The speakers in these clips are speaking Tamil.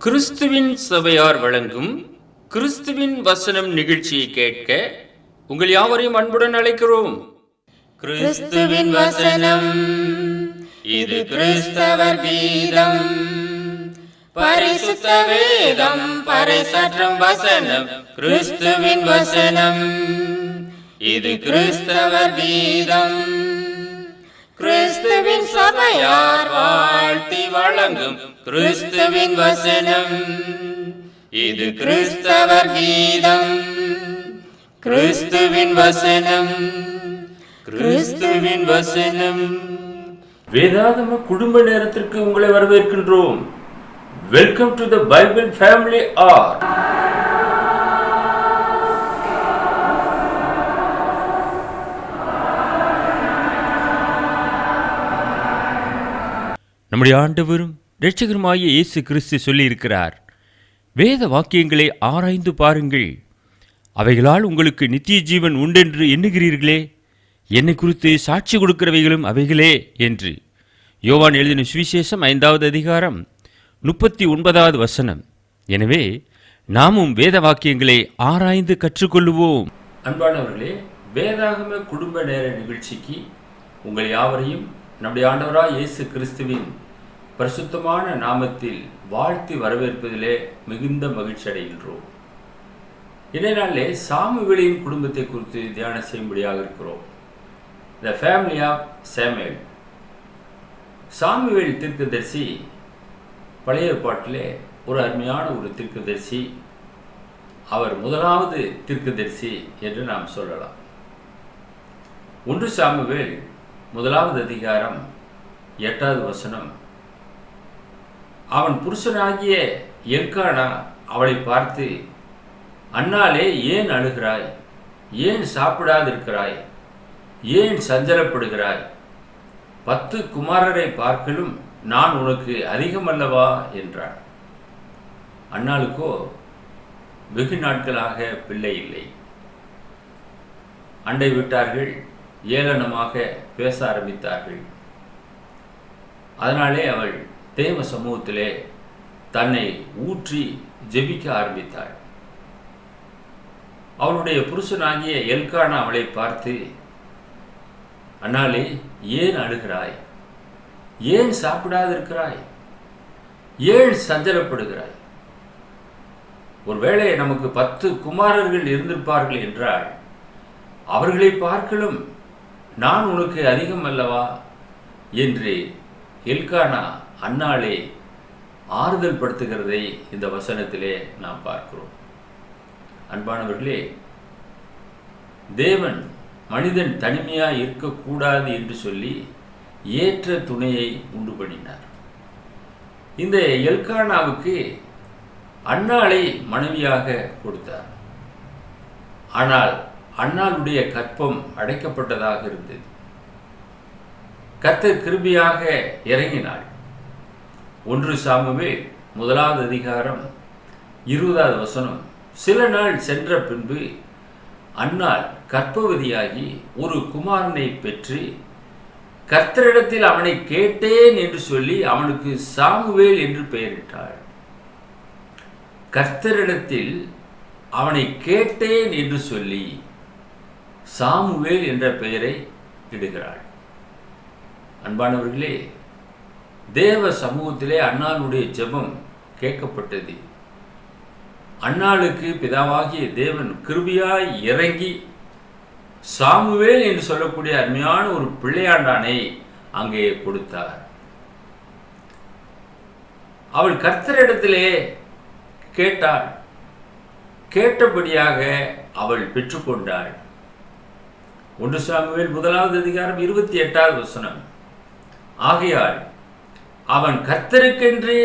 கிறிஸ்துவின் சபையார் வழங்கும் கிறிஸ்துவின் வசனம் நிகழ்ச்சியை கேட்க உங்கள் யாவரையும் அன்புடன் அழைக்கிறோம். கிறிஸ்துவின் வசனம், இது கிறிஸ்தவர் கீதம். பரிசுத்த வேதம் பறைசாற்றும் வசனம், கிறிஸ்துவின் வசனம், இது கிறிஸ்தவர் கீதம். கிறிஸ்துவின் சபையார் வாழ்த்தி வழங்கும் கிறிஸ்துவின் வசனம், இது கிறிஸ்தவர் கீதம். கிறிஸ்துவின் வசனம், கிறிஸ்துவின் வசனம். வேதாகம குடும்ப நேரத்திற்கு உங்களை வரவேற்கின்றோம். Welcome to the Bible family hour. நம்முடைய ஆண்டவரும் இரட்சகருமாகிய இயேசு கிறிஸ்து சொல்லியிருக்கிறார், வேத வாக்கியங்களை ஆராய்ந்து பாருங்கள், அவைகளால் உங்களுக்கு நித்திய ஜீவன் உண்டென்று எண்ணுகிறீர்களே, என்னை குறித்து சாட்சி கொடுக்கிறவைகளும் அவைகளே என்று. யோவான் எழுதின சுவிசேஷம் 5வது அதிகாரம் 39வது வசனம். எனவே நாமும் வேத வாக்கியங்களை ஆராய்ந்து கற்றுக்கொள்ளுவோம். அன்பானவர்களே, வேதாகம குடும்ப நேர நிகழ்ச்சிக்கு உங்கள் யாவரையும் நம்முடைய ஆண்டவராய் இயேசு கிறிஸ்துவின் பரிசுத்தமான நாமத்தில் வாழ்த்தி வரவேற்பதிலே மிகுந்த மகிழ்ச்சி அடைகின்றோம். இன்றைய நாளிலே சாமுவேலின் குடும்பத்தை குறித்து தியானம் செய்யும்படியாக இருக்கிறோம். The family of Samuel. Samuel தீர்க்கதரிசி பழைய ஏற்பாட்டிலே ஒரு அருமையான ஒரு தீர்க்கதரிசி. அவர் முதலாவது தீர்க்கதரிசி என்று நாம் சொல்லலாம். 1 சாமுவேல் 1வது அதிகாரம் 8வது வசனம். அவன் புருஷனாகிய எல்கானா அவளை பார்த்து, அன்னாலே ஏன் அழுகிறாய்? ஏன் சாப்பிடாதிருக்கிறாய்? ஏன் சஞ்சலப்படுகிறாய்? 10 குமாரரை பார்க்கலும் நான் உனக்கு அதிகமல்லவா என்றான். அன்னாளுக்கோ வெகு நாட்களாக பிள்ளை இல்லை. அண்டை வீட்டார்கள் ஏளனமாக பேச ஆரம்பித்தார்கள். அதனாலே அவள் தேவ சமூகத்திலே தன்னை ஊற்றி ஜெபிக்க ஆரம்பித்தாள். அவளுடைய புருஷனாகிய எல்கானா அவளை பார்த்து, அன்னாலே ஏன் அழுகிறாய்? ஏன் சாப்பிடாதிருக்கிறாய்? ஏன் சஞ்சலப்படுகிறாய்? ஒருவேளை நமக்கு 10 குமாரர்கள் இருந்திருப்பார்கள் என்றால் அவர்களை பார்க்கலும் நான் உனக்கு அதிகம் அல்லவா என்று எல்கானா அன்னாளே ஆறுதல் படுத்துகிறதை இந்த வசனத்திலே நாம் பார்க்கிறோம். அன்பானவர்களே, தேவன் மனிதன் தனிமையாக இருக்கக்கூடாது என்று சொல்லி ஏற்ற துணையை உண்டு பண்ணினார். இந்த எல்கானாவுக்கு அன்னாளை மனைவியாக கொடுத்தார். ஆனால் அன்னாளுடைய கற்பம் அடைக்கப்பட்டதாக இருந்தது. கர்த்தர் கிருபையாக இறங்கினாள். 1 சாமுவேல் 1வது அதிகாரம் 20வது வசனம். சில நாள் சென்ற பின்பு அன்னாள் கர்ப்பவதியாகி ஒரு குமாரனை பெற்று கர்த்தரிடத்தில் அவனை கேட்டேன் என்று சொல்லி அவனுக்கு சாமுவேல் என்று பெயரிட்டாள். கர்த்தரிடத்தில் அவனை கேட்டேன் என்று சொல்லி சாமுவேல் என்ற பெயரை இடுகிறாள். அன்பானவர்களே, தேவ சமூகத்திலே அன்னாளுடைய ஜெபம் கேட்கப்பட்டது. அன்னாளுக்கு பிதாவாகிய தேவன் கிருபையாய் இறங்கி சாமுவேல் என்று சொல்லக்கூடிய அருமையான ஒரு பிள்ளையாண்டானை அங்கே கொடுத்தார். அவள் கர்த்தரிடத்திலே கேட்டாள். கேட்டபடியாக அவள் பெற்றுக்கொண்டாள். 1 சாமுவேல் 1வது அதிகாரம் 28வது வசனம். ஆகையால் அவன் கர்த்தருக்கென்று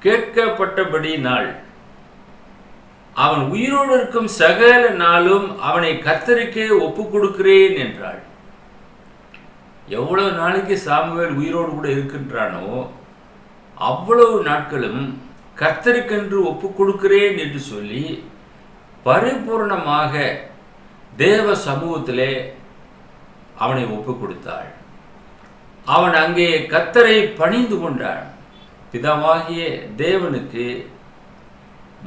கேட்கப்பட்டபடி நாள் அவன் உயிரோடு இருக்கும் சகல நாளும் அவனை கர்த்தருக்கே ஒப்பு கொடுக்கிறேன் என்றாள். எவ்வளவு நாளைக்கு சாமுவேல் உயிரோடு கூட இருக்கின்றானோ அவ்வளவு நாட்களும் கர்த்தருக்கென்று ஒப்பு கொடுக்கிறேன் என்று சொல்லி பரிபூர்ணமாக தேவ சமூகத்திலே அவனை ஒப்பு கொடுத்தாள். அவன் அங்கே கர்த்தரை பணிந்து கொண்டான். பிதாவாகிய தேவனுக்கு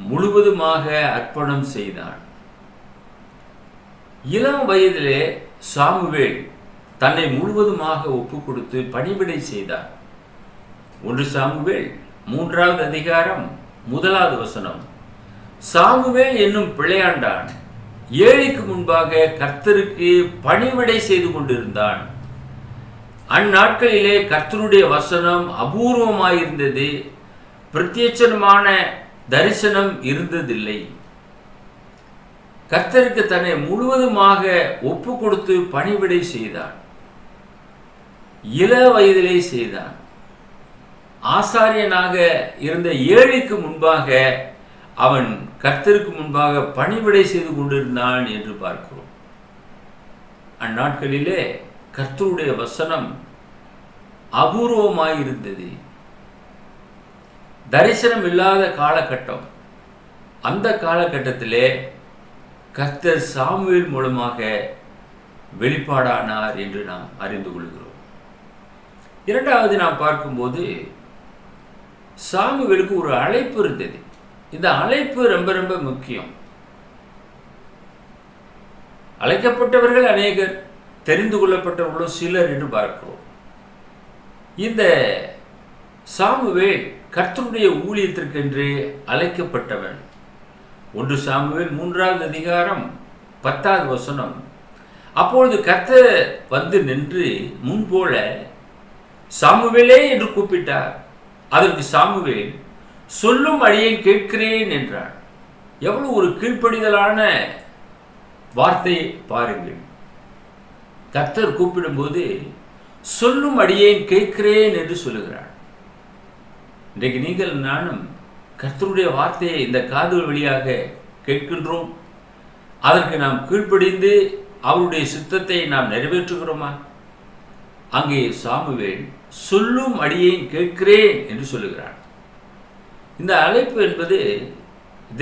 முழுவதுமாக அர்ப்பணம் செய்தான். இளம் வயதிலே சாமுவேல் தன்னை முழுவதுமாக ஒப்பு கொடுத்து பணிவிடை செய்தார். 1 சாமுவேல் 3வது அதிகாரம் 1வது வசனம். சாமுவேல் என்னும் பிள்ளையாண்டான் ஏழிக்கு முன்பாக கர்த்தருக்கு பணிவிடை செய்து கொண்டிருந்தான். அந்நாட்களிலே கர்த்தருடைய வசனம் அபூர்வமாயிருந்தது, பிரத்யட்சமான தரிசனம் இருந்ததில்லை. கர்த்தருக்கு தன்னை முழுவதுமாக ஒப்பு கொடுத்து பணிவிடை செய்தான். இள வயதிலே செய்தான். ஆசாரியனாக இருந்த ஏழிக்கு முன்பாக அவன் கர்த்தருக்கு முன்பாக பணிவிடை செய்து கொண்டிருந்தான் என்று பார்க்கிறோம். அந்நாட்களிலே கர்த்தருடைய வசனம் அபூர்வமாயிருந்தது. தரிசனம் இல்லாத காலகட்டம். அந்த காலகட்டத்திலே கர்த்தர் சாமுவேல் மூலமாக வெளிப்பாடானார் என்று நாம் அறிந்து கொள்கிறோம். இரண்டாவது நாம் பார்க்கும்போது சாமுவேலுக்கு ஒரு அழைப்பு இருந்தது. இந்த அழைப்பு ரொம்ப ரொம்ப முக்கியம். அழைக்கப்பட்டவர்கள் அநேகர், தெரிந்து கொள்ளப்பட்டவர்களும் சிலர் என்று பார்க்கிறோம். இந்த சாமுவேல் கர்த்தருடைய ஊழியத்திற்கென்று அழைக்கப்பட்டவன். 1 சாமுவேல் 3வது அதிகாரம் 10வது வசனம். அப்பொழுது கர்த்தர் வந்து நின்று முன்போல சாமுவேலே என்று கூப்பிட்டார். அதற்கு சாமுவேல் சொல்லும் அடியேன் கேட்கிறேன் என்றான். எவ்வளவு ஒரு கீழ்ப்படிதலான வார்த்தை பாருங்கள். கர்த்தர் கூப்பிடும்போது சொல்லும் அடியேன் கேட்கிறேன் என்று சொல்லுகிறார். இன்றைக்கு நீங்கள் நானும் கர்த்தருடைய வார்த்தையை இந்த காதுகள் வழியாக கேட்கின்றோம். அதற்கு நாம் கீழ்ப்படிந்து அவருடைய சித்தத்தை நாம் நிறைவேற்றுகிறோமா? அங்கே சாமுவேல் சொல்லும் அடியேன் கேட்கிறேன் என்று சொல்லுகிறார். இந்த அழைப்பு என்பது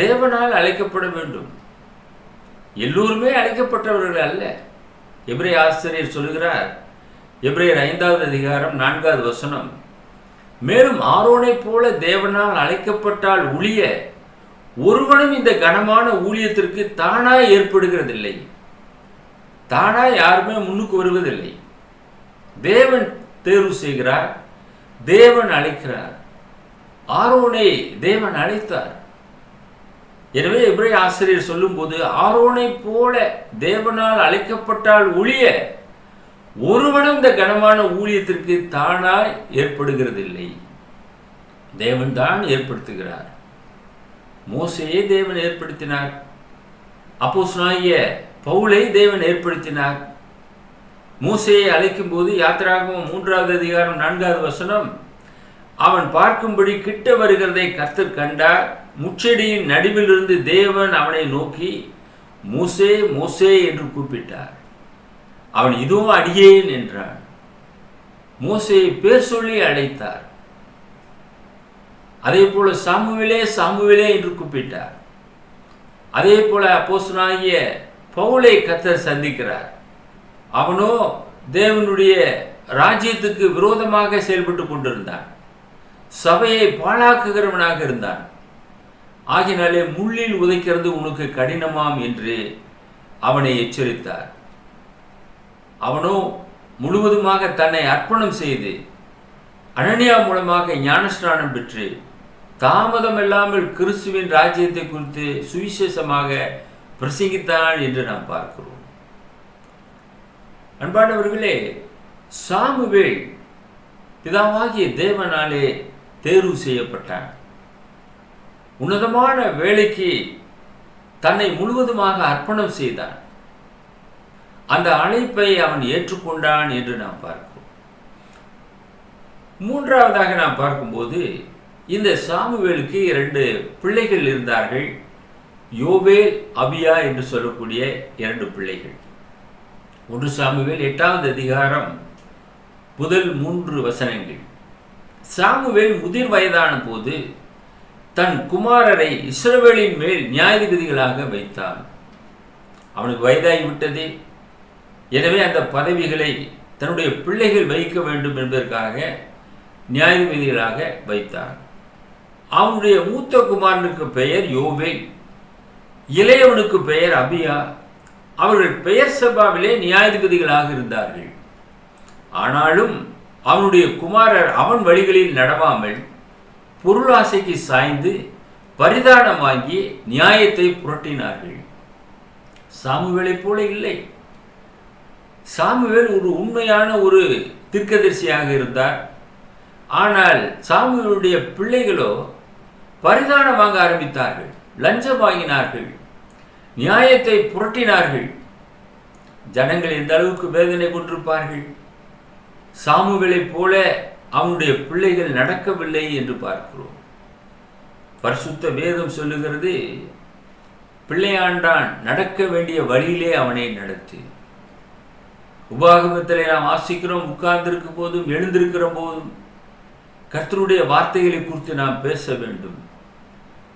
தேவனால் அழைக்கப்பட வேண்டும். எல்லோருமே அழைக்கப்பட்டவர்கள் அல்ல. எபிரேய ஆசிரியர் சொல்லுகிறார், எபிரேயர் 5வது அதிகாரம் 4வது வசனம், மேலும் ஆரோனை போல தேவனால் அழைக்கப்பட்டால் ஒழிய ஒருவனும் இந்த கனமான ஊழியத்திற்கு தானாய் ஏற்படுகிறதில்லை. தானாய் யாருமே முன்னுக்கு வருவதில்லை. தேவன் தேர்வு செய்கிறார், தேவன் அழைக்கிறார். ஆரோனை தேவன் அழைத்தார். எனவே எபிரேய ஆசிரியர் சொல்லும்போது ஆரோனை போல தேவனால் அழைக்கப்பட்டால் ஒழிய ஒருவனும் இந்த கனமான ஊழியத்திற்கு தானாய் ஏற்படுகிறதில்லை. தேவன் தான் ஏற்படுத்துகிறார். மோசேயை தேவன் ஏற்படுத்தினார். அப்போஸ்தலனாகிய பவுலை தேவன் ஏற்படுத்தினார். மோசேயை அழைக்கும் போது யாத்திராகமம் 3வது அதிகாரம் 4வது வசனம், அவன் பார்க்கும்படி கிட்ட வருகிறதை கர்த்தர் கண்டார். முச்செடியின் நடுவிலிருந்து தேவன் அவனை நோக்கி மோசே மோசே என்று கூப்பிட்டார். அவன் இதோ அடியேன் என்றான். மோசேயை பேர் சொல்லி அழைத்தார். அதே போல சாமுவேலே சாமுவேலே என்று கூப்பிட்டார். அதே போல அப்போஸ்தலனாகிய பவுலை கர்த்தர் சந்திக்கிறார். அவனோ தேவனுடைய ராஜ்யத்துக்கு விரோதமாக செயல்பட்டு கொண்டிருந்தான். சபையை பாழாக்குகிறவனாக இருந்தான். ஆகினாலே முள்ளில் உதைக்கிறது உனக்கு கடினமாம் என்று அவனை எச்சரித்தார். அவனோ முழுவதுமாக தன்னை அர்ப்பணம் செய்து அனனியா மூலமாக ஞானஸ்நானம் பெற்று தாமதமில்லாமல் கிறிஸ்துவின் ராஜ்யத்தை குறித்து சுவிசேஷமாக பிரசங்கித்தான் என்று நாம் பார்க்கிறோம். அன்பானவர்களே, சாமுவேல் பிதாவாகிய தேவனாலே தேர்வு செய்யப்பட்டான். உன்னதமான வேலைக்கு தன்னை முழுவதுமாக அர்ப்பணம் செய்தான். அந்த அழைப்பை அவன் ஏற்றுக்கொண்டான் என்று நாம் பார்க்கிறோம். மூன்றாவதாக நாம் பார்க்கும்போது இந்த சாமுவேலுக்கு 2 பிள்ளைகள் இருந்தார்கள். யோவேல், அபியா என்று சொல்லக்கூடிய 2 பிள்ளைகள். 1 சாமுவேல் 8வது அதிகாரம் முதல் 3 வசனங்கள். சாமுவேல் முதிர் வயதான போது தன் குமாரரை இஸ்ரவேலின் மேல் நியாயாதிபதிகளாக வைத்தான். அவனுக்கு வயதாகிவிட்டது. எனவே அந்த பதவிகளை தன்னுடைய பிள்ளைகள் வைக்க வேண்டும் என்பதற்காக நியாயாதிபதிகளாக வைத்தார். அவனுடைய மூத்த குமாரனுக்கு பெயர் யோவேல், இளையவனுக்கு பெயர் அபியா. அவர்கள் பெயர் சபாவிலே நியாயாதிபதிகளாக இருந்தார்கள். ஆனாலும் அவனுடைய குமாரர் அவன் வழிகளில் நடவாமல் பொருளாசைக்கு சாய்ந்து பரிதானம் வாங்கி நியாயத்தை புரட்டினார்கள். சாமுவேலைப் போல இல்லை. சாமுவேல் ஒரு உண்மையான ஒரு தீர்க்கதரிசியாக இருந்தார். ஆனால் சாமுவேலுடைய பிள்ளைகளோ பரிதானம் வாங்க ஆரம்பித்தார்கள், லஞ்சம் வாங்கினார்கள், நியாயத்தை புரட்டினார்கள். ஜனங்கள் எந்த அளவுக்கு வேதனை கொண்டிருப்பார்கள். சாமுவேலைப் போல அவனுடைய பிள்ளைகள் நடக்கவில்லை என்று பார்க்கிறோம். பரிசுத்த வேதம் சொல்லுகிறது, பிள்ளையாண்டான் நடக்க வேண்டிய வழியிலே அவனை நடத்து. உபாகமத்திலே நாம் வாசிக்கிறோம், உட்கார்ந்திருக்கும் போதும் எழுந்திருக்கிற போதும் கர்த்தருடைய வார்த்தைகளை குறித்து நாம் பேச வேண்டும்.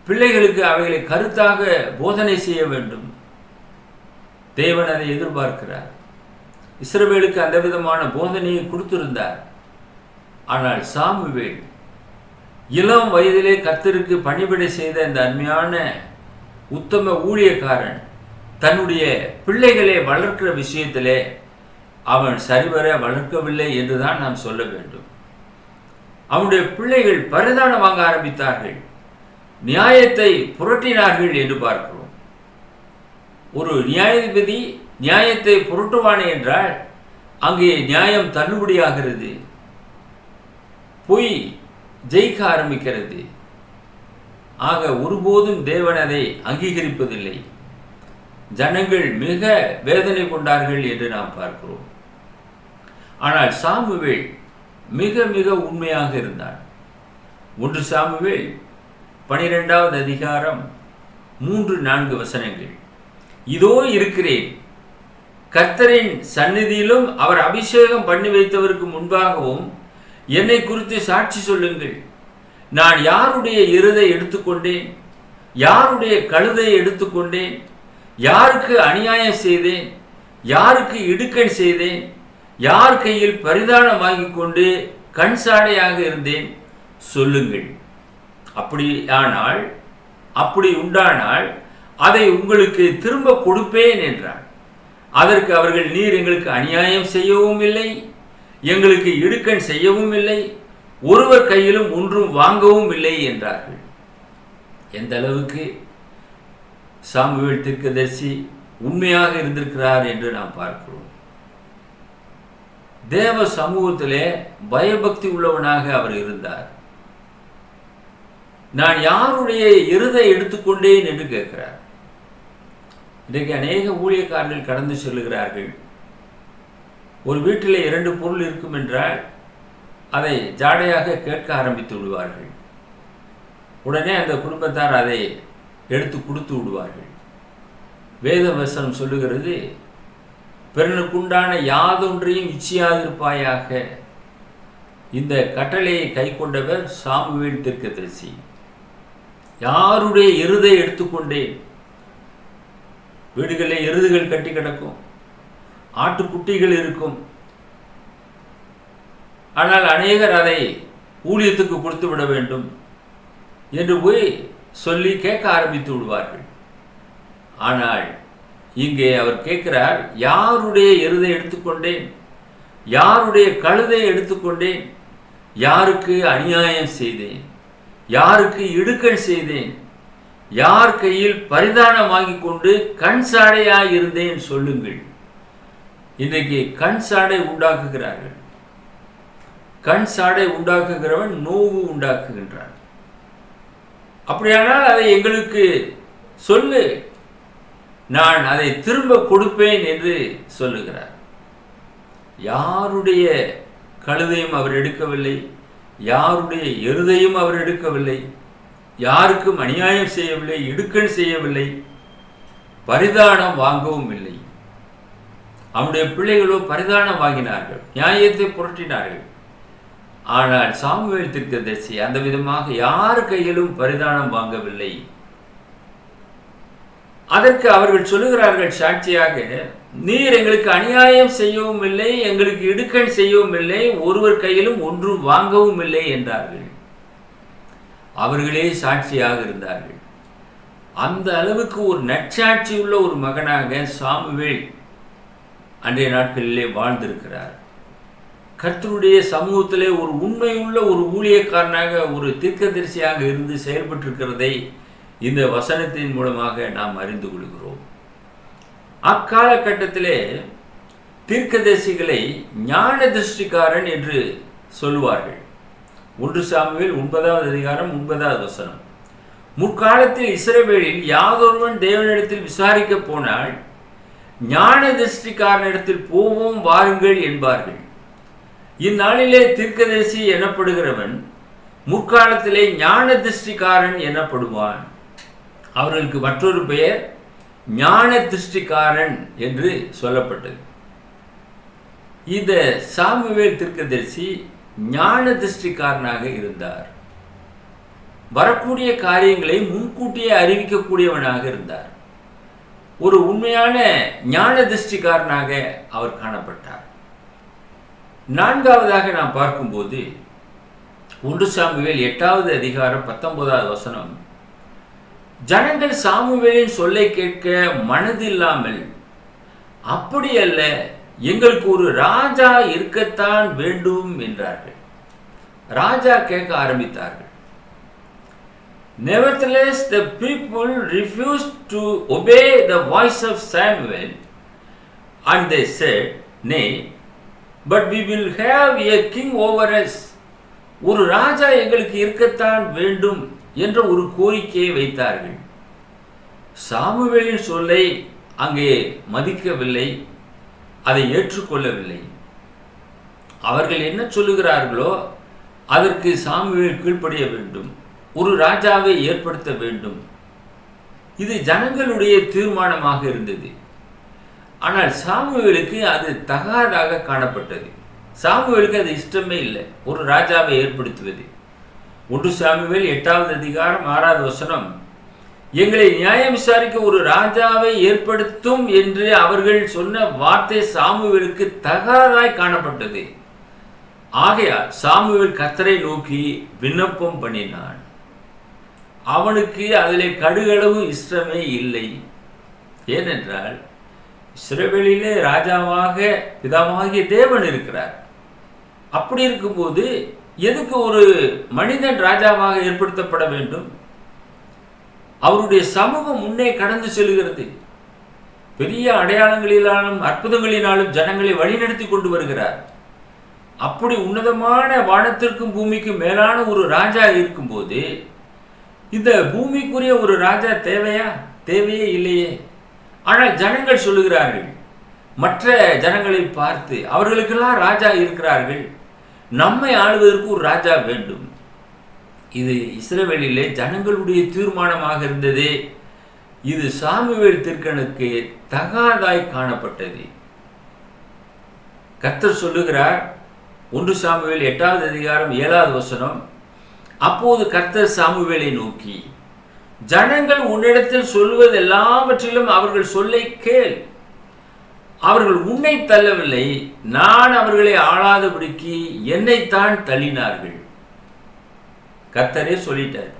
பிள்ளைகளுக்கு அவைகளை கருத்தாக போதனை செய்ய வேண்டும். தேவன் அதை எதிர்பார்க்கிறார். இஸ்ரவேலுக்கு அந்த விதமான போதனையை கொடுத்திருந்தார். ஆனால் சாமுவேல் இளம் வயதிலே கர்த்தருக்கு பணிவிடை செய்த இந்த அருமையான உத்தம ஊழியக்காரன் தன்னுடைய பிள்ளைகளை வளர்க்கிற விஷயத்திலே அவன் சரிவர வளர்க்கவில்லை என்றுதான் நாம் சொல்ல வேண்டும். அவனுடைய பிள்ளைகள் பரிதானம் வாங்க ஆரம்பித்தார்கள், நியாயத்தை புரட்டினார்கள் என்று பார்க்கிறோம். ஒரு நியாயாதிபதி நியாயத்தை புரட்டுவானே என்றால் அங்கே நியாயம் தள்ளுபடியாகிறது, பொய் ஜெயிக்க ஆரம்பிக்கிறது. ஆக ஒருபோதும் தேவன் அதை அங்கீகரிப்பதில்லை. ஜனங்கள் மிக வேதனை கொண்டார்கள் என்று நாம் பார்க்கிறோம். ஆனால் சாமுவேல் மிக மிக உண்மையாக இருந்தார். 1 சாமுவேல் 12வது அதிகாரம் 3-4 வசனங்கள். இதோ இருக்கிறேன், கர்த்தரின் சந்நிதியிலும் அவர் அபிஷேகம் பண்ணி வைத்தவருக்கு முன்பாகவும் என்னை குறித்து சாட்சி சொல்லுங்கள். நான் யாருடைய எருதை எடுத்துக்கொண்டேன், யாருடைய கழுதை எடுத்துக்கொண்டேன், யாருக்கு அநியாயம் செய்தேன், யாருக்கு இடுக்கண் செய்தேன், யார் கையில் பரிதானம் வாங்கி கொண்டு கண் சாடையாக இருந்தேன் சொல்லுங்கள். அப்படி உண்டானால் அதை உங்களுக்கு திரும்ப கொடுப்பேன் என்றார். அதற்கு அவர்கள், நீர் எங்களுக்கு அநியாயம் செய்யவும் இல்லை, எங்களுக்கு இடுக்கண் செய்யவும் இல்லை, ஒருவர் கையிலும் ஒன்றும் வாங்கவும் இல்லை என்றார்கள். எந்த அளவுக்கு சாமுவேல் தீர்க்கதரிசி உண்மையாக இருந்திருக்கிறார் என்று நாம் பார்க்கிறோம். தேவ சமூகத்திலே பயபக்தி உள்ளவனாக அவர் இருந்தார். நான் யாருடைய எருதை எடுத்துக்கொண்டேன் என்று கேட்கிறார். இன்றைக்கு அநேக ஊழியக்காரர்கள் கடந்து செல்லுகிறார்கள். ஒரு வீட்டில் 2 பொருள் இருக்கும் என்றால் அதை ஜாடையாக கேட்க ஆரம்பித்து விடுவார்கள். உடனே அந்த குடும்பத்தார் அதை எடுத்து கொடுத்து விடுவார்கள். வேத வசனம் சொல்லுகிறது, பிறனுக்குண்டான யாதொன்றையும் இச்சியாதிருப்பாயாக. இந்த கட்டளையை கை கொண்டவர் சாமுவேல் தீர்க்கதரிசி. யாருடைய எருதை எடுத்துக்கொண்டேன். வீடுகளில் எருதுகள் கட்டி கிடக்கும், ஆட்டுக்குட்டிகள் இருக்கும். ஆனால் அநேகர் அதை ஊழியத்துக்கு கொடுத்து விட வேண்டும் என்று போய் சொல்லி கேட்க ஆரம்பித்து விடுவார்கள். ஆனால் இங்கே அவர் கேட்கிறார், யாருடைய எருதை எடுத்துக்கொண்டேன், யாருடைய கழுதை எடுத்துக்கொண்டேன், யாருக்கு அநியாயம் செய்தேன், யாருக்கு இடுக்கண் செய்தேன், யார் கையில் பரிதானம் வாங்கி கொண்டு கண் சாடையாய் இருந்தேன் சொல்லுங்கள். இன்றைக்கு கண் சாடை உண்டாக்குகிறார்கள். கண் சாடை உண்டாக்குகிறவன் நோவு உண்டாக்குகின்றான். அப்படியானால் அதை எங்களுக்கு சொல்லு, நான் அதை திரும்ப கொடுப்பேன் என்று சொல்லுகிறார். யாருடைய கழுதையும் அவர் எடுக்கவில்லை, யாருடைய எருதையும் அவர் எடுக்கவில்லை, யாருக்கும் அநியாயம் செய்யவில்லை, இடுக்கண் செய்யவில்லை, பரிதானம் வாங்கவும் இல்லை. அவனுடைய பிள்ளைகளோ பரிதானம் வாங்கினார்கள், நியாயத்தை புரட்டினார்கள். ஆனால் சாமுவேல் தீர்க்கதரிசி அந்த விதமாக யார் கையிலும் பரிதானம் வாங்கவில்லை. அதற்கு அவர்கள் சொல்லுகிறார்கள் சாட்சியாக, நீர் எங்களுக்கு அநியாயம் செய்யவும் இல்லை, எங்களுக்கு இடுக்கண் செய்யவும் இல்லை, ஒருவர் கையிலும் ஒன்றும் வாங்கவும் இல்லை என்றார்கள். அவர்களே சாட்சியாக இருந்தார்கள். அந்த அளவுக்கு ஒரு நற்சாட்சி உள்ள ஒரு மகனாக சாமுவேல் அன்றைய நாட்களிலே வாழ்ந்திருக்கிறார். கர்த்தருடைய சமூகத்திலே ஒரு உண்மையுள்ள ஒரு ஊழியக்காரனாக, ஒரு தீர்க்கதரிசியாக இருந்து செயல்பட்டிருக்கிறதை இந்த வசனத்தின் மூலமாக நாம் அறிந்து கொள்கிறோம். அக்காலகட்டத்திலே தீர்க்கதரிசிகளை ஞான திருஷ்டிக்காரன் என்று சொல்லுவார்கள். 1 சாமுவேல் 9வது அதிகாரம் 9வது வசனம். முற்காலத்தில் இஸ்ரவேலில் யாதொருவன் தேவனிடத்தில் விசாரிக்க போனால் ஞான திருஷ்டிக்காரனிடத்தில் போவோம் வாருங்கள் என்பார்கள். இந்நாளிலே தீர்க்கதரிசி எனப்படுகிறவன் முற்காலத்திலே ஞான திருஷ்டிக்காரன் எனப்படுவான். அவர்களுக்கு மற்றொரு பெயர் ஞான திருஷ்டிக்காரன் என்று சொல்லப்பட்டது. இந்த சாமுவேல் தீர்க்கதரிசி ஞான திருஷ்டிக்காரனாக இருந்தார். வரக்கூடிய காரியங்களை முன்கூட்டியே அறிவிக்கக்கூடியவனாக இருந்தார். ஒரு உண்மையான ஞான திருஷ்டிக்காரனாக அவர் காணப்பட்டார். 4வதாக நாம் பார்க்கும்போது 1 சாமுவேல் 8வது அதிகாரம் 19வது வசனம். ஜனங்கள் சாமுவேலின் சொல்லை கேட்க மனதில்லாமல், அப்படி அல்ல, எங்களுக்கு ஒரு ராஜா இருக்கத்தான் வேண்டும் என்றார்கள். ராஜா கேட்க ஆரம்பித்தார்கள். Nevertheless, the people refused to obey the voice of Samuel, and they said, "Nay, but we will have a king over us." ஒரு ராஜா எங்களுக்கு இருக்கத்தான் வேண்டும் என்ற ஒரு கோரிக்கையை வைத்தார்கள். சாமுவேலின் சொல்லை அங்கே மதிக்கவில்லை, அதை ஏற்றுக்கொள்ளவில்லை. அவர்கள் என்ன சொல்லுகிறார்களோ அதற்கு சாமுவேல் கீழ்ப்படிய வேண்டும், ஒரு ராஜாவை ஏற்படுத்த வேண்டும். இது ஜனங்களுடைய தீர்மானமாக இருந்தது. ஆனால் சாமுவேலுக்கு அது தகாதாக காணப்பட்டது. சாமுவேலுக்கு அது இஷ்டமே இல்லை, ஒரு ராஜாவை ஏற்படுத்துவது. 1 சாமுவேல் 8வது அதிகாரம் 6வது வசனம். எங்களை நியாயம் விசாரிக்க ஒரு ராஜாவை ஏற்படுத்தும் என்று அவர்கள் சொன்ன வார்த்தை சாமுவேலுக்கு தகாதாய் காணப்பட்டது. ஆகையால் சாமுவேல் கர்த்தரை நோக்கி விண்ணப்பம் பண்ணினான். அவனுக்கு அதிலே கடுகளவு இஷ்டமே இல்லை. ஏனென்றால் இஸ்ரவேலிலே ராஜாவாக பிதாவாகிய தேவன் இருக்கிறார். அப்படி இருக்கும்போது எதுக்கு ஒரு மனிதன் ராஜாவாக ஏற்படுத்தப்பட வேண்டும்? அவருடைய சமூகம் முன்னே கடந்து செல்கிறது. பெரிய அடையாளங்களினாலும் அற்புதங்களினாலும் ஜனங்களை வழிநடத்தி கொண்டு வருகிறார். அப்படி உன்னதமான வானத்திற்கும் பூமிக்கும் மேலான ஒரு ராஜா இருக்கும்போது இந்த பூமிக்குரிய ஒரு ராஜா தேவையா? தேவையே இல்லையே. ஆனால் ஜனங்கள் சொல்லுகிறார்கள், மற்ற ஜனங்களை பார்த்து, அவர்களுக்கெல்லாம் ராஜா இருக்கிறார்கள், நம்மை ஆளுவதற்கு ஒரு ராஜா வேண்டும். இது இஸ்ரவேலிலே ஜனங்களுடைய தீர்மானமாக இருந்தது. இது சாமுவேல் தீர்க்கனுக்கு தகாதாய் காணப்பட்டது. கர்த்தர் சொல்லுகிறார், 1 சாமுவேல் 8வது அதிகாரம் 7வது வசனம். அப்போது கர்த்தர் சாமுவேலை நோக்கி, ஜனங்கள் உன்னிடத்தில் சொல்வது எல்லாவற்றிலும் அவர்கள் சொல்லை கேள். அவர்கள் உன்னை தள்ளவில்லை, நான் அவர்களை ஆளாதபடிக்கு என்னைத்தான் தள்ளினார்கள். கர்த்தரே சொல்லிட்டார்,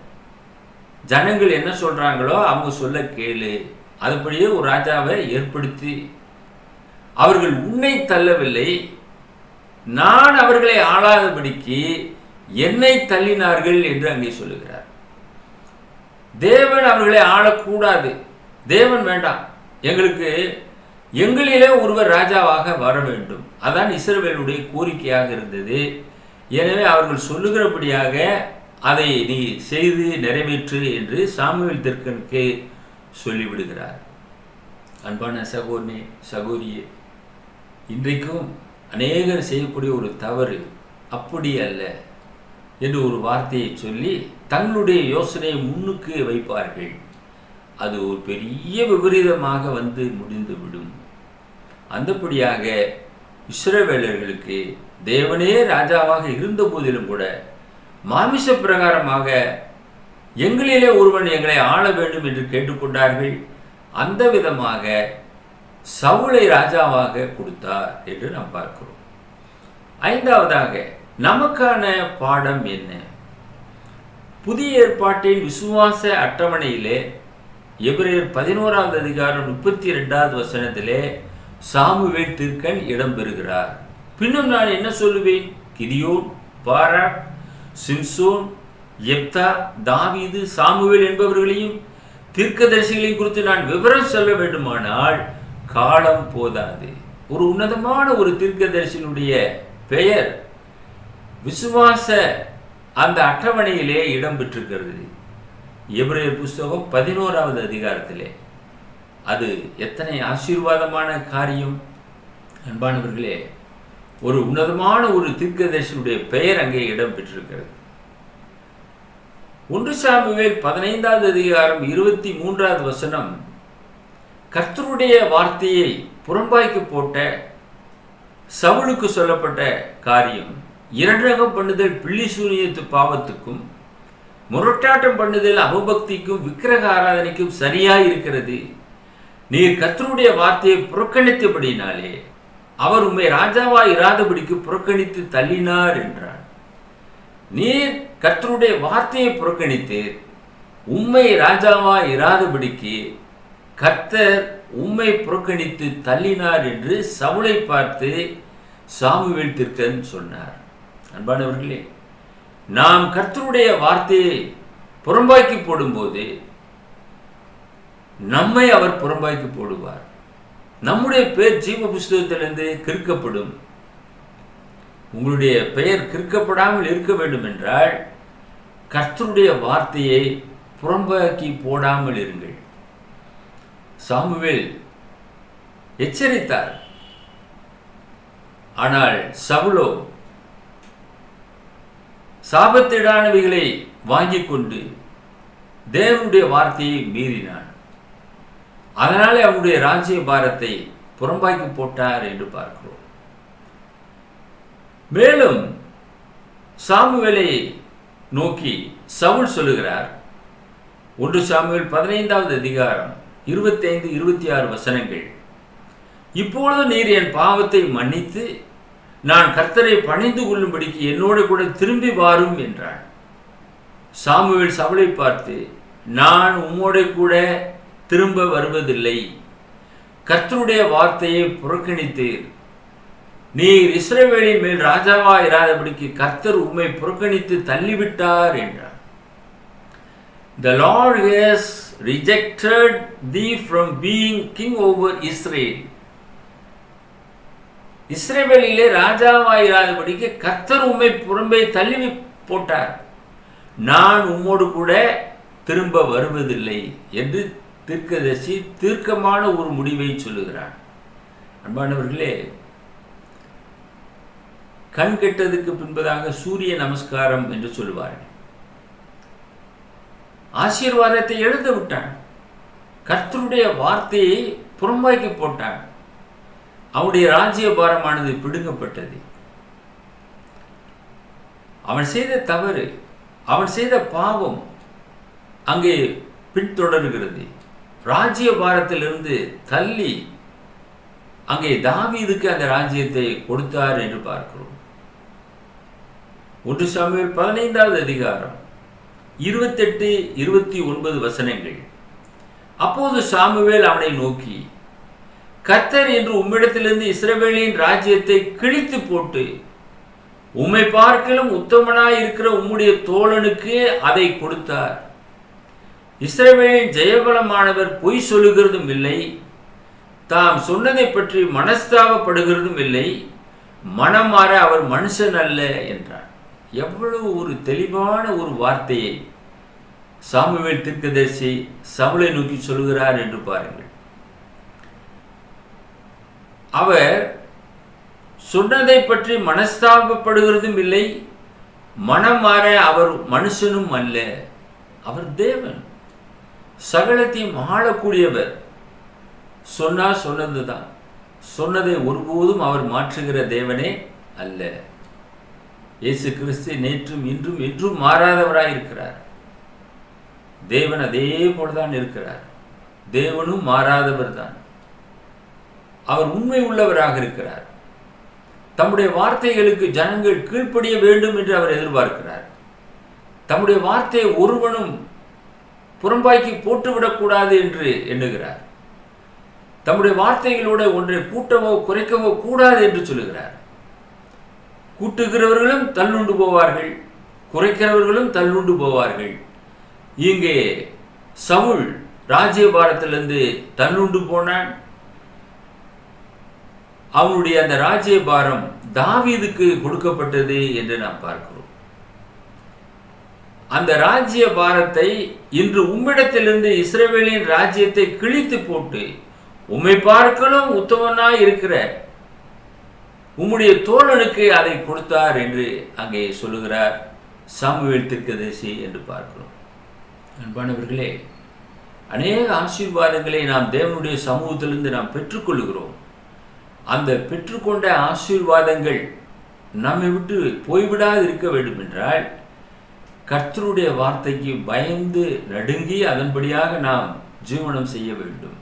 ஜனங்கள் என்ன சொல்றாங்களோ அவங்க சொல்ல கேளு, அதுபடியே ஒரு ராஜாவை ஏற்படுத்தி. அவர்கள் உன்னை தள்ளவில்லை, நான் அவர்களை ஆளாதபடிக்கு என்னை தள்ளினார்கள் என்று அங்கே சொல்லுகிறார். தேவன் அவர்களை ஆளக்கூடாது. தேவன் வேண்டாம், எங்களுக்கு எங்களிலே ஒருவர் ராஜாவாக வர வேண்டும். அதான் இஸ்ரவேலுடைய கோரிக்கையாக இருந்தது. எனவே அவர்கள் சொல்லுகிறபடியாக அதை நீ செய்து நிறைவேற்று என்று சாமுவேல் தீர்க்கனுக்கு சொல்லிவிடுகிறார். அன்பான சகோதரனே, சகோதரியே, இன்றைக்கும் அநேகர் செய்யக்கூடிய ஒரு தவறு அப்படி அல்ல என்று ஒரு வார்த்தையை சொல்லி தங்களுடைய யோசனையை முன்னுக்கு வைப்பார்கள். அது ஒரு பெரிய விபரீதமாக வந்து முடிந்துவிடும். அந்தபடியாக இஸ்ரவேலர்களுக்கு தேவனே ராஜாவாக இருந்த போதிலும் கூட மாமிச பிரகாரமாக எங்களிலே ஒருவன் எங்களை ஆள வேண்டும் என்று கேட்டுக்கொண்டார்கள். அந்த விதமாக சவுலை ராஜாவாக கொடுத்தார் என்று நாம் பார்க்கிறோம். ஐந்தாவதாக நமக்கான பாடம் என்ன? புதிய ஏற்பாட்டின் விசுவாச அட்டவணையிலே எபிரேயர் 11வது அதிகாரம் 32வது வசனத்திலே சாமுவேல் தீர்க்கன் இடம்பெறுகிறார். பின்னும் நான் என்ன சொல்லுவேன்? கிதியோன், பாராக், சிம்சோன், எப்தா, தாவீது, சாமுவேல் என்பவர்களையும் தீர்க்கதரிசிகளையும் குறித்து நான் விவரம் சொல்ல வேண்டுமானால் காலம் போதாது. ஒரு உன்னதமான ஒரு தீர்க்கதரிசியினுடைய பெயர் விசுவாச அந்த அட்டவணையிலே இடம்பெற்றிருக்கிறது. எபிரேயர் புஸ்தகம் 11வது அதிகாரத்திலே. அது எத்தனை ஆசீர்வாதமான காரியம் அன்பானவர்களே! ஒரு உன்னதமான ஒரு தீர்க்கதரிசியுடைய பெயர் அங்கே இடம்பெற்றிருக்கிறது. 1 சாமுவேல் 15வது அதிகாரம் 23வது வசனம் கர்த்தருடைய வார்த்தையை புறம்பாய்க்கு போட்ட சவுலுக்கு சொல்லப்பட்ட காரியம், இரண்டகம் பண்ணுதல் பிள்ளி சூனியத்து பாவத்துக்கும் முரட்டாட்டம் பண்ணுதல் அவபக்திக்கும் விக்கிரக ஆராதனைக்கும் சரியாய் இருக்கிறது. நீர் கர்த்தருடைய வார்த்தையை புறக்கணித்தபடினாலே அவர் உம்மை ராஜாவாய் இராதபடிக்கு புறக்கணித்து தள்ளினார் என்றார். நீர் கர்த்தருடைய வார்த்தையை புறக்கணித்து உம்மை ராஜாவாய் இராதபடிக்கு கர்த்தர் உம்மை புறக்கணித்து தள்ளினார் என்று சவுலை பார்த்து சாமுவேல் தீர்க்கன் சொன்னார். அன்பானவர்களே, நாம் கர்த்தருடைய வார்த்தையை புறம்பாக்கி போடும்போது நம்மை அவர் புறம்பாக்கி போடுவார். நம்முடைய பெயர் ஜீவ புஸ்தகத்திலிருந்து கிறுக்கப்படும். உங்களுடைய பெயர் கிறுக்கப்படாமல் இருக்க வேண்டும் என்றால் கர்த்தருடைய வார்த்தையை புறம்பாக்கி போடாமல் இருங்கள். சாமுவேல் எச்சரித்தார். ஆனால் சவுலோ சாபத்திடானவைகளை வாங்கிக் கொண்டு தேவனுடைய வார்த்தையை மீறினான். அதனாலே அவனுடைய ராஜ்ய பாரத்தை புறம்பாக்கி போட்டார் என்று பார்க்கிறோம். மேலும் சாமுவேலை நோக்கி சவுல் சொல்லுகிறார். 1 சாமுவேல் 15வது அதிகாரம் 25-26 வசனங்கள். இப்பொழுது நீர் என் பாவத்தை மன்னித்து நான் கர்த்தரை பணிந்து கொள்ளும்படிக்கு என்னோடு கூட திரும்பி வாரும் என்றான். சாமுவேல் சவுலை பார்த்து, நான் உம்மோடு கூட திரும்ப வருவதில்லை. கர்த்தருடைய வார்த்தையை புறக்கணித்தீர். நீர் இஸ்ரவேலின் மேல் ராஜாவா இராதபடிக்கு கர்த்தர் உம்மை புறக்கணித்து தள்ளிவிட்டார் என்றார். The Lord has rejected thee from being king over Israel. இஸ்ரவேலிலே ராஜாவாயிராதபடிக்கு கர்த்தர் உம்மை புறம்பே தள்ளி போட்டார். நான் உம்மோடு கூட திரும்ப வருவதில்லை என்று தீர்க்கதரிசி தீர்க்கமான ஒரு முடிவை சொல்லுகிறார். அன்பானவர்களே, கண் கெட்டதுக்கு பின்பதாக சூரிய நமஸ்காரம் என்று சொல்லுவார்கள். ஆசீர்வாதத்தை எழுத விட்டான். கர்த்தருடைய வார்த்தையை புறம்பாக்கி போட்டான். அவனுடைய ராஜ்ய பாரமானது பிடுங்கப்பட்டது. அவன் செய்த தவறு, அவன் செய்த பாவம் அங்கே பின்தொடர்கிறது. ராஜ்ய பாரத்திலிருந்து தள்ளி அங்கே தாவீதுக்கு அந்த ராஜ்யத்தை கொடுத்தார் என்று பார்க்கிறோம். 1 சாமுவேல் 15வது அதிகாரம் 28-29 வசனங்கள். அப்போது சாமுவேல் அவனை நோக்கி, கர்த்தர் என்று உம்மிடத்திலிருந்து இஸ்ரவேலின் ராஜ்யத்தை கிழித்து போட்டு உம்மை பார்க்கலும் உத்தமனாய் இருக்கிற உம்முடைய தோழனுக்கு அதை கொடுத்தார். இஸ்ரவேலின் ஜெயபலமானவர் பொய் சொல்லுகிறதும் இல்லை, தாம் சொன்னதை பற்றி மனஸ்தாபப்படுகிறதும் இல்லை, மனம் மாற அவர் மனுஷன் அல்ல என்றார். எவ்வளவு ஒரு தெளிவான ஒரு வார்த்தையை சாமுவேல் தீர்க்கதரிசி சவுலை நோக்கி சொல்கிறார் என்று பாருங்கள். அவர் சொன்னதை பற்றி மனஸ்தாபப்படுகிறதும் இல்லை, மனம் மாற அவர் மனுஷனும் அல்ல. அவர் தேவன், சகலத்தையும் ஆளக்கூடியவர். சொன்னா சொன்னதுதான், சொன்னதை ஒருபோதும் அவர் மாற்றுகிற தேவனே அல்ல. இயேசு கிறிஸ்து நேற்றும் இன்றும் என்றும் மாறாதவராய் இருக்கிறார். தேவன் அதே போலதான் இருக்கிறார். தேவனும் மாறாதவர் தான். அவர் உண்மை உள்ளவராக இருக்கிறார். தம்முடைய வார்த்தைகளுக்கு ஜனங்கள் கீழ்ப்படிய வேண்டும் என்று அவர் எதிர்பார்க்கிறார். தம்முடைய வார்த்தையை ஒருவனும் புறம்பாக்கி போட்டுவிடக்கூடாது என்று எண்ணுகிறார். தம்முடைய வார்த்தைகளோட ஒன்றை கூட்டவோ குறைக்கவோ கூடாது என்று சொல்லுகிறார். கூட்டுகிறவர்களும் தள்ளுண்டு போவார்கள், குறைக்கிறவர்களும் தள்ளுண்டு போவார்கள். இங்கே சவுல் ராஜ்யபாரத்திலிருந்து தள்ளுண்டு போனான். அவனுடைய அந்த ராஜ்யபாரம் தாவீதுக்கு கொடுக்கப்பட்டது என்று நாம் பார்க்கிறோம். அந்த ராஜ்ய பாரத்தை இன்று உம்மிடத்திலிருந்து இஸ்ரவேலின் ராஜ்யத்தை கிழித்து போட்டு உம்மை பார்க்கலும் உத்தமனாய் இருக்கிற உம்முடைய தோழனுக்கு அதை கொடுத்தார் என்று அங்கே சொல்லுகிறார் சாமுவேல் தீர்க்கதரிசி என்று பார்க்கிறோம். அன்பானவர்களே, அநேக ஆசீர்வாதங்களை நாம் தேவனுடைய சமூகத்திலிருந்து நாம் பெற்றுக்கொள்கிறோம். அந்த பெற்றுக்கொண்ட ஆசீர்வாதங்கள் நம்மை விட்டு போய்விடாது இருக்க வேண்டும் என்றால் கர்த்தருடைய வார்த்தைக்கு பயந்து நடுங்கி அதன்படியாக நாம் ஜீவனம் செய்ய வேண்டும்.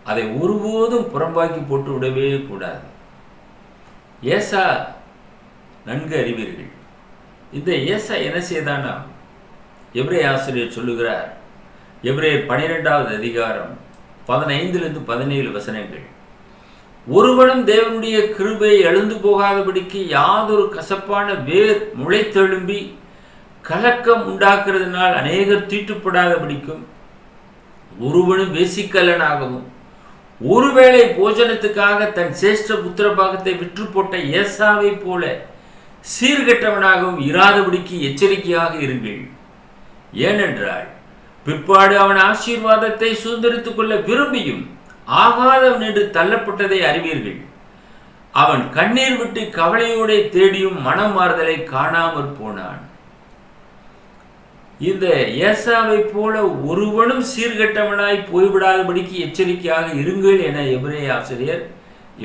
அதை ஒருபோதும் புறம்பாக்கி போட்டு விடவே கூடாது. ஏசா நன்கு அறிவீர்கள். இந்த ஏசா என்ன செய்தானா? எபிரேய ஆசிரியர் சொல்லுகிறார், எபிரேயர் 12வது அதிகாரம் 15-17 வசனங்கள். ஒருவனும் தேவனுடைய கிருபையை எழுந்து போகாதபடிக்கு யாதொரு கசப்பான வேர் முளைத்தெழும்பி கலக்கம் உண்டாக்குறதுனால் அநேகர் தீட்டுப்படாதபடிக்கும் ஒருவனும் வேசிக்கல்லனாகவும் ஒருவேளை போஜனத்துக்காக தன் சேஷ்ட புத்திர பாகத்தை விற்று போட்ட ஏசாவை போல சீர்கெட்டவனாகவும் இராதபடிக்கு எச்சரிக்கையாக இருங்கள். ஏனென்றால் பிற்பாடு அவன் ஆசீர்வாதத்தை சுதந்திரித்துக் கொள்ள விரும்பியும் ஆகாதவன் என்று தள்ளப்பட்டதை அறிவீர்கள். அவன் கண்ணீர் விட்டு கவலையோட தேடியும் மனம் மாறுதலை காணாமற் போனான். இந்த ஏசாவை போல ஒருவனும் சீர்கெட்டவனாய் போய்விடாதபடிக்கு எச்சரிக்கையாக இருங்கள் என எபிரேய ஆசிரியர்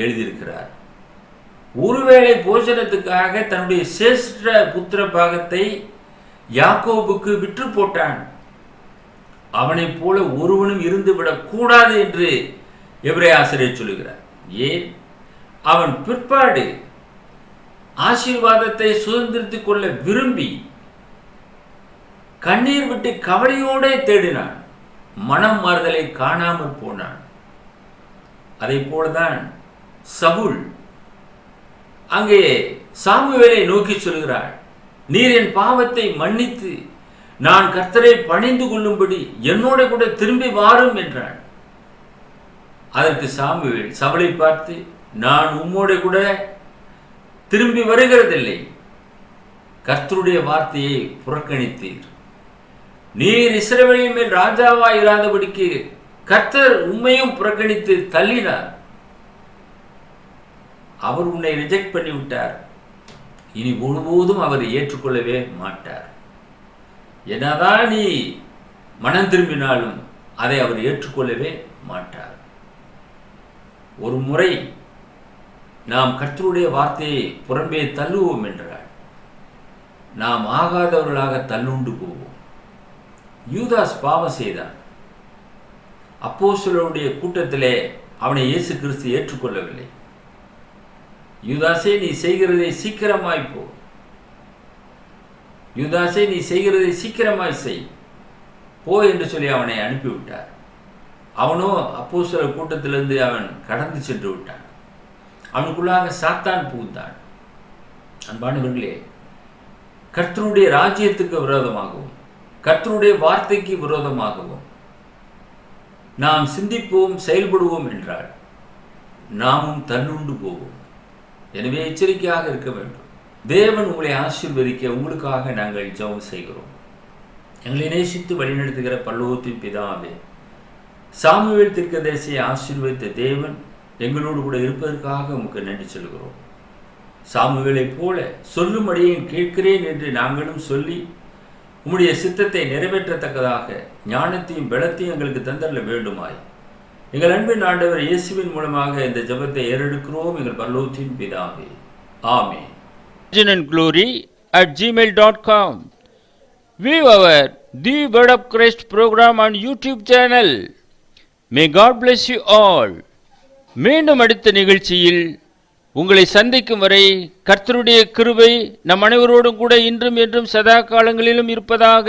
எழுதியிருக்கிறார். ஒருவேளை போஜனத்துக்காக தன்னுடைய சேஷ்ட புத்திர பாகத்தை யாக்கோபுக்கு விற்று போட்டான். அவனை போல ஒருவனும் இருந்துவிடக் கூடாது என்று எபிரேய ஆசிரியர் சொல்லுகிறார். ஏன்? அவன் பிற்பாடு ஆசீர்வாதத்தை சுதந்திரித்துக் கொள்ள விரும்பி கண்ணீர் விட்டு கவலையோட தேடினான், மனம் மாறுதலை காணாமல் போனான். அதை போலதான் சவுல் அங்கே சாமுவேலை நோக்கி சொல்கிறார், நீர் என் பாவத்தை மன்னித்து நான் கர்த்தரை பணிந்து கொள்ளும்படி என்னோட கூட திரும்பி வாரும் என்றான். அதற்கு சாமுவேல் சவுலை பார்த்து, நான் உம்மோட கூட திரும்பி வருகிறதில்லை, கர்த்தருடைய வார்த்தையை புறக்கணித்தீர். நீர் இஸ்ரவேலின் மேல் ராஜாவாய் இராதபடிக்கு கர்த்தர் உம்மையும் புறக்கணித்து தள்ளினார். அவர் உன்னை ரிஜெக்ட் பண்ணிவிட்டார். இனி ஒருபோதும் அவர் ஏற்றுக்கொள்ளவே மாட்டார். என்னதான் நீ மனம் திரும்பினாலும் அதை அவர் ஏற்றுக்கொள்ளவே மாட்டார். ஒரு முறை நாம் கர்த்தருடைய வார்த்தையை புறம்பே தள்ளுவோம் என்றால் நாம் ஆகாதவர்களாக தள்ளுண்டு போவோம். யூதாஸ் பாவம் செய்தான். அப்போஸ்தலருடைய கூட்டத்திலே அவனை இயேசு கிறிஸ்து ஏற்றுக்கொள்ளவில்லை. யூதாசே, நீ செய்கிறதை சீக்கிரமாய் போ, யூதாசே நீ செய்கிறதை சீக்கிரமாய் செய் போ என்று சொல்லி அவனை அனுப்பிவிட்டார். அவனோ அப்போஸ்தலர் கூட்டத்திலிருந்து அவன் கடந்து சென்று விட்டான். அவனுக்குள்ளாக சாத்தான் புகுந்தான். அன்பானவர்களே, கர்த்தருடைய ராஜ்யத்துக்கு விரோதமாகவும் கர்த்தருடைய வார்த்தைக்கு விரோதமாகவும் நாம் சிந்திப்போம், செயல்படுவோம் என்றால் நாமும் தள்ளுண்டு போவோம். எனவே எச்சரிக்கையாக இருக்க வேண்டும். தேவன் உங்களை ஆசீர்வதிக்க உங்களுக்காக நாங்கள் ஜெபம் செய்கிறோம். எங்களை நேசித்து வழிநடத்துகிற பரலோகத்தின் பிதாவே, சாமுவேல் தீர்க்கதரிசியை ஆசீர்வதித்த தேவன் எங்களோடு கூட இருப்பதற்காக உமக்கு நன்றி சொல்கிறோம். சாமுவேலை போல சொல்லும்படியும் கேட்கிறேன் என்று நாங்களும் சொல்லி உம்முடைய சித்தத்தை நிறைவேற்றத்தக்கதாக ஞானத்தையும் பலத்தையும் எங்களுக்கு தந்தரல வேண்டுமாய் எங்கள் அன்பின் ஆண்டவர் இயேசுவின் மூலமாக இந்த ஜெபத்தை ஏறெடுக்கிறோம் எங்கள் பரலோகத்தின் பிதாவே. ஆமென். glory@gmail.com. View our The Word of Christ program on YouTube channel. May God bless you all. மீண்டும் அடுத்த நிகழ்ச்சியில் உங்களை சந்திக்கும் வரை கர்த்தருடைய கிருபை நம் அனைவரோடும் கூட இன்றும் என்றும் சதா காலங்களிலும் இருப்பதாக.